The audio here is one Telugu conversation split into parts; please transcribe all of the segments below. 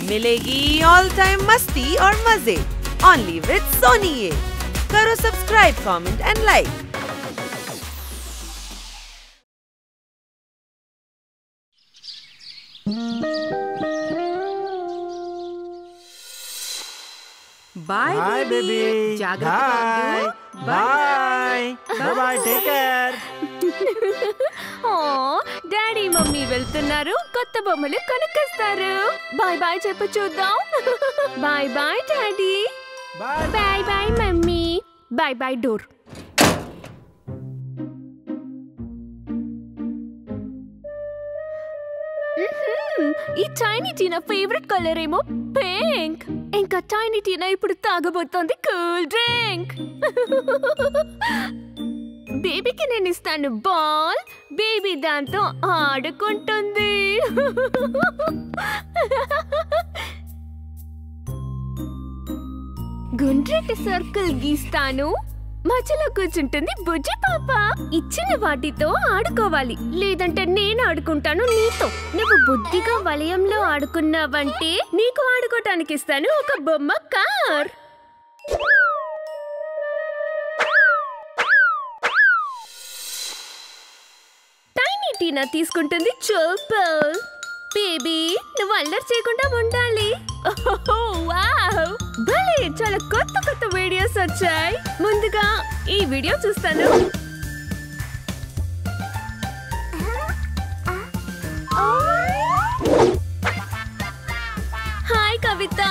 मिलेगी ऑल टाइम मस्ती और मजे ओनली विद सोनी ये। करो subscribe, comment and like. Bye baby, जागरूक bye bye, take care. Daddy mummy వెళ్తున్నారు, కొత్త బొమ్మలు కొనుక్కొస్తారు. బాయ్ బాయ్ చెప్పు చూద్దాం. Bye bye daddy, bye bye mummy, bye bye door. ఈ టైనీ టీనా ఫేవరెట్ కలర్ ఏమో పింక్. ఇంకా టైనీ టీనా ఇప్పుడు తాగబోతోంది కూల్ డ్రింక్. బేబీకి నేను ఇస్తాను బాల్, బేబీ దాంతో ఆడుకుంటుంది. గుండ్రటి సర్కిల్ గీస్తాను, మధ్యలో కూర్చుంటుంది బుజ్జి పాప. ఇచ్చిన వాటితో ఆడుకోవాలి, లేదంటే నేను ఆడుకుంటాను నీతో. నువ్వు బుద్ధిగా వలయంలో ఆడుకున్నావంటే నీకు ఆడుకోవటానికి ఇస్తాను ఒక బొమ్మ కార్. టైనీ టీనా తీసుకుంటుంది చూపల్. బేబీ నువ్వు అల్లరి చేయకుండా ఉండాలి. వావ్, భలే, చాలా కొత్త కొత్త వీడియోస్ వచ్చాయి. ముందుగా ఈ వీడియో చూస్తాను. హాయ్ కవిత,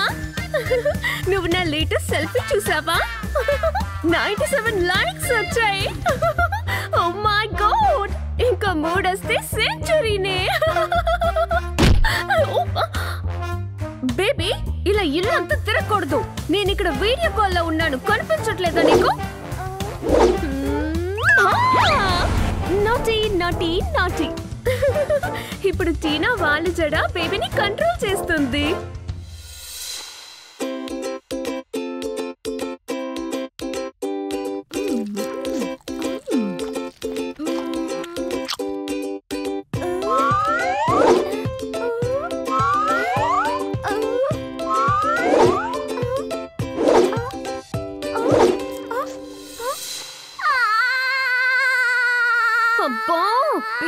నువ్వు నా లేటెస్ట్ సెల్ఫీ చూసావా? 97 లైక్స్ వచ్చాయి. ఓ మై గాడ్, ఇంకా 3 వస్తే సెంచరీనే. బేబీ ఇలా ఇల్లు అంతా తిరగకూడదు. నేను ఇక్కడ వీడియో కాల్లో ఉన్నాను, కనిపించట్లేదా నీకు? Naughty naughty naughty. ఇప్పుడు టీనా వాళ్ళ జడ బేబీని కంట్రోల్ చేస్తుంది.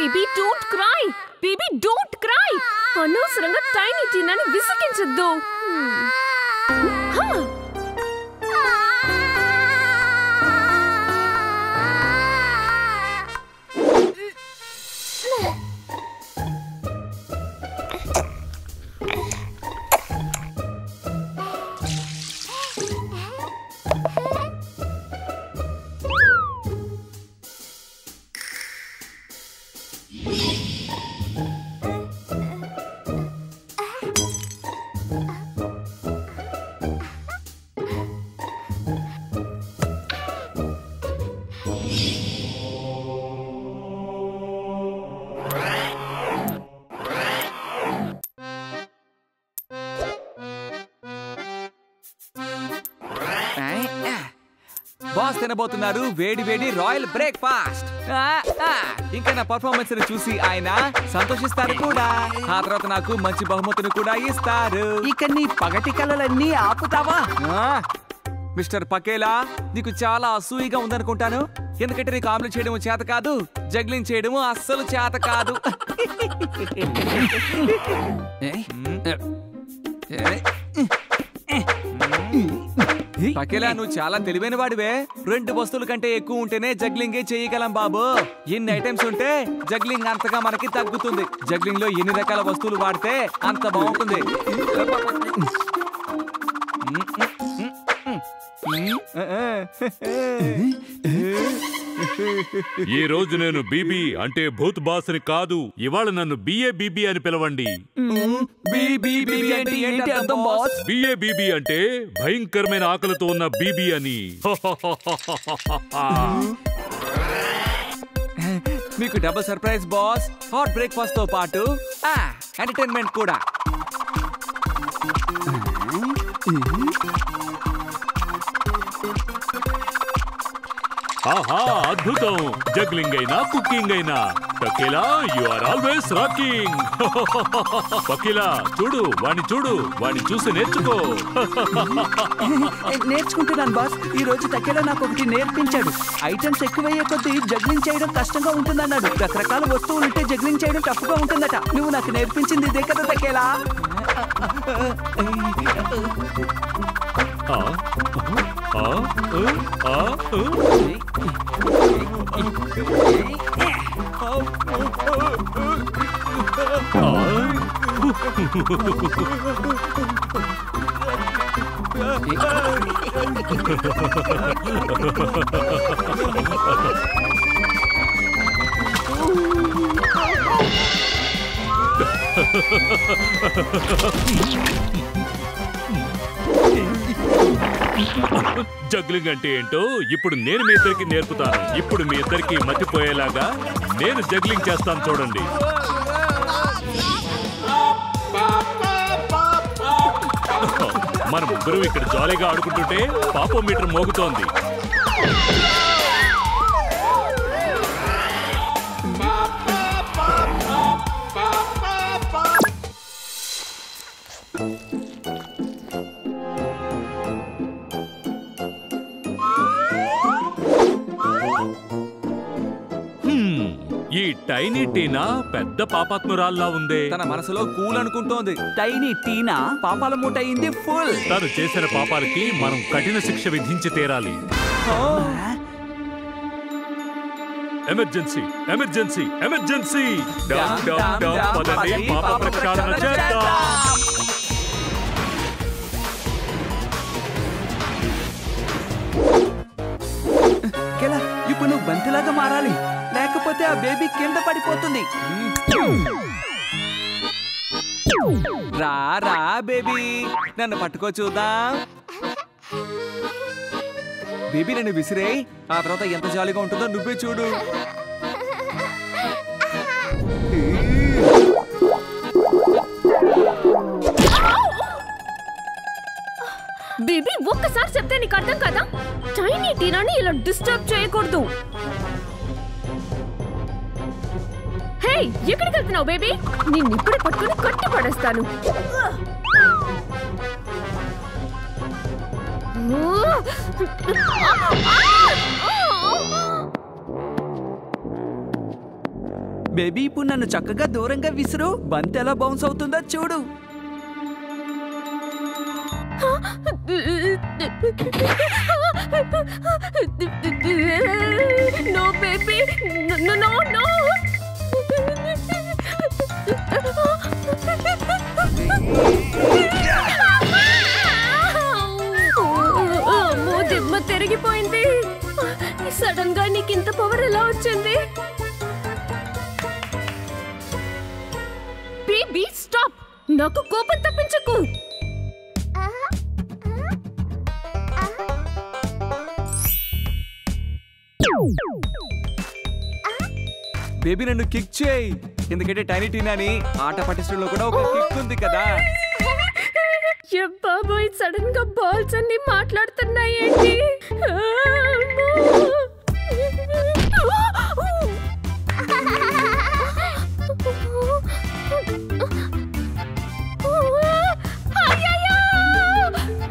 Baby don't cry, baby don't cry. అనవసరంగా టైనీ టీనాని విసిగించొద్దు. బాస్ తినబోతున్నారు వేడి వేడి రాయల్ బ్రేక్ఫాస్ట్. ఇంకా నా పర్ఫార్మెన్స్ ని చూసి ఆయన సంతోషిస్తారు కూడా. ఆ తర్వాత నాకు మంచి బహుమతిని కూడా ఇస్తారు. ఇక నీ పగటి కలలన్నీ ఆపుతావా? మిస్టర్ పకేలా, నీకు చాలా అసూయిగా ఉందనుకుంటాను. ఎందుకంటే నీకు ఆమ్లెట్ చేయడం చేత కాదు, జగ్లింగ్ చేయడం అస్సలు చేత కాదు. పకేలా, నువ్వు చాలా తెలివైన వాడివే. 2 వస్తువుల కంటే ఎక్కువ ఉంటేనే జగ్లింగే చేయగలం బాబు. ఎన్ని ఐటమ్స్ ఉంటే జగ్లింగ్ అంతగా మనకి తగ్గుతుంది. జగ్లింగ్ లో ఎన్ని రకాల వస్తువులు వాడితే అంత బాగుంటుంది. ఈ రోజు నేను బీబీ అంటే భూత్ బాస్ని కాదు, ఇవాళ నన్ను బిఏ అని పిలవండి. బిఏ అంటే భయంకరమైన ఆకలితో ఉన్న బీబీ అని. మీకు double surprise boss. Hot breakfast తో పాటు ఎంటర్టైన్మెంట్ కూడా. ఆహా, అద్భుతం. జగ్లింగ్ అయినా కుకింగ్ అయినా టకేలా యు ఆర్ ఆల్వేస్ రాకింగ్. పకిలా చూడు వాణ్ణి చూసి నేర్చుకో. నేర్చుకుంటున్నాను బాస్. ఈ రోజు తకేలా నాకు ఒకటి నేర్పించాడు. ఐటమ్స్ ఎక్కువయ్యే కొద్దీ జగ్లింగ్ చేయడం కష్టంగా ఉంటుందన్నాడు. రకరకాల వస్తువులుంటే జగ్లింగ్ చేయడం టఫ్ గా ఉంటుందట. నువ్వు నాకు నేర్పించింది ఇదే కదా తకేలా? జగ్లింగ్ అంటే ఏంటో ఇప్పుడు నేను మీ ఇద్దరికి నేర్పుతాను. ఇప్పుడు మీ ఇద్దరికి మతిపోయేలాగా నేను జగ్లింగ్ చేస్తాను చూడండి. మన ముగ్గురు ఇక్కడ జాలీగా ఆడుకుంటుంటే పాపోమీటర్ మోగుతోంది. ఈ టైనీ టీనా పెద్ద పాపాత్మురాల్లా ఉందే. తన మనసులో కూల్ అనుకుంటోంది. టైనీ టీనా పాపాల మూట అయింది ఫుల్. తను చేసిన పాపాలకి మనం కఠిన శిక్ష విధించి తీరాలి. Emergency emergency emergency. పదండి పాప ప్రక్షాళన చేద్దాం. ఇప్పుడు నువ్వు బంతిలాగా మారాలి, లేకపోతే ఆ బేబీ కింద పడిపోతుంది. రా రా బేబీ, నన్ను పట్టుకో చూద్దాం. బేబీ నన్ను విసిరే, ఆ తర్వాత ఎంత జాలీగా ఉంటుందో నువ్వే చూడు. బేబీ ఒక్కసారి చెప్తే నీకు అర్థం కదా? టైనీ టీనాని ఇలా డిస్టర్బ్ చేయకూడదు. హే, ఎక్కడికి వెళ్తున్నావు బేబీ? నిన్ను ఇప్పుడే పట్టుకుని కట్టి పడేస్తాను. బేబీ ఇప్పుడు నన్ను చక్కగా దూరంగా విసురు, బంతి ఎలా బౌన్స్ అవుతుందో చూడు. No baby, no. దిమ్మ తిరిగిపోయింది. సడన్ గా నీకు ఇంత పవర్ ఎలా వచ్చింది? బేబీ స్టాప్, నాకు కోపం తప్పించకు. బేబీ నన్ను కిక్ చేయి, ఎందుకంటే టైనీ టీనాని ఆట పట్టించడంలో కూడా ఒక కిక్ ఉంది కదా. బాబోయ్, సడన్ గా బాల్స్ అన్ని మాట్లాడుతున్నాయేంటి?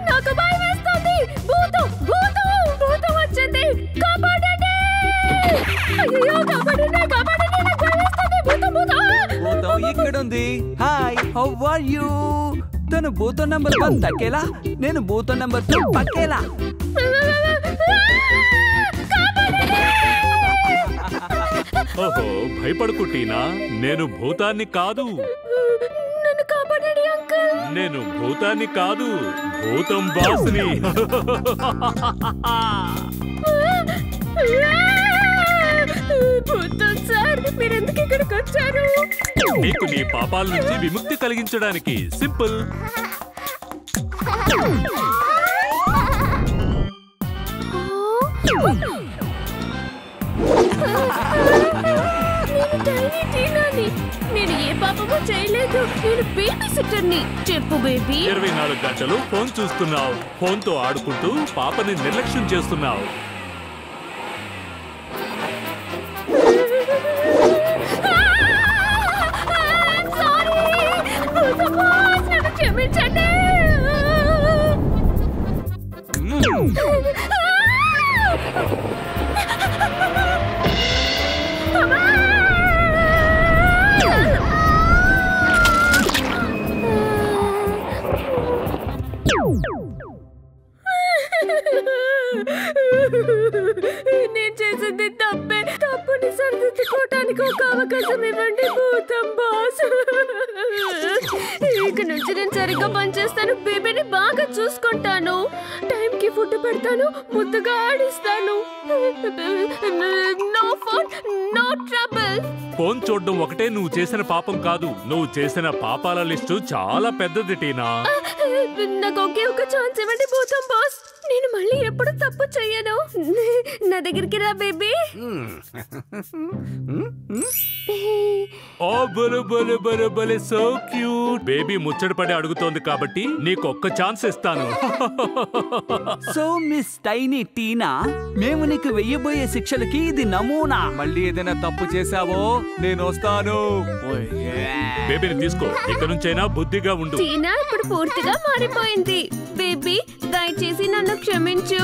నాకు భయం వేస్తుంది. భూతం వచ్చింది. కాపాడండి! అయ్యో, కాపాడండి! భూతం ఇక్కడ ఉంది. Hi, how are you? తను భూతం నంబర్ 1 తకేలా, నేను భూతం నంబర్ 2 పకేలా. ఓహో, భయపడకు టీనా, నేను భూతాన్ని కాదు. నన్ను కాపాడండి అంకుల్. నేను భూతాన్ని కాదు, భూతం బాస్ని. భూతం సార్, మీరెందుకు ఇక్కడికి వచ్చారు? నీకు నీ పాపాల నుంచి విముక్తి కలిగించడానికి. సింపుల్. నేను ఏ పాపమో చేయలేదు. నేను బేబీ సిట్టర్ని. చెప్పు బేబీ. 24 గంటలు ఫోన్ చూస్తున్నావు, ఫోన్ తో ఆడుకుంటూ పాపని నిర్లక్ష్యం చేస్తున్నావు. అవకాశం ఇవ్వండి భూతం బాస్. ఇక నుంచి నేను సరిగ్గా పనిచేస్తాను, బేబీని బాగా చూసుకుంటాను, టైంకి ఫుడ్ పెడతాను, ముద్దుగా ఆడిస్తాను. No phone, no trouble. Phone చూడడం ఒకటే నువ్వు చేసిన పాపం కాదు, నువ్వు చేసిన పాపాల లిస్టు చాలా పెద్దది టీనా. నాకు ఒకే ఒక ఛాన్స్ ఇవ్వండి భూతం బాస్, నేను మళ్ళీ ఎప్పుడు తప్పు చెయ్యను. నా దగ్గరికి రా బేబీ. ఓ బలే బలే బలే బలే సో క్యూట్. బేబీ ముచ్చట పడి అడుగుతోంది కాబట్టి నీకు ఒక్క ఛాన్స్ ఇస్తాను. సో మిస్ టైనీ టీనా, మేము నీకు వెయ్యబోయే శిక్షలకి ఇది నమూనా. మళ్ళీ ఏదైనా తప్పు చేశావో నేను వస్తాను. బేబీని తీసుకో, ఇక నుంచైనా బుద్ధిగా ఉండు. టీనా ఇప్పుడు పూర్తిగా మారిపోయింది. బేబీ దయచేసి నన్ను క్షమించు.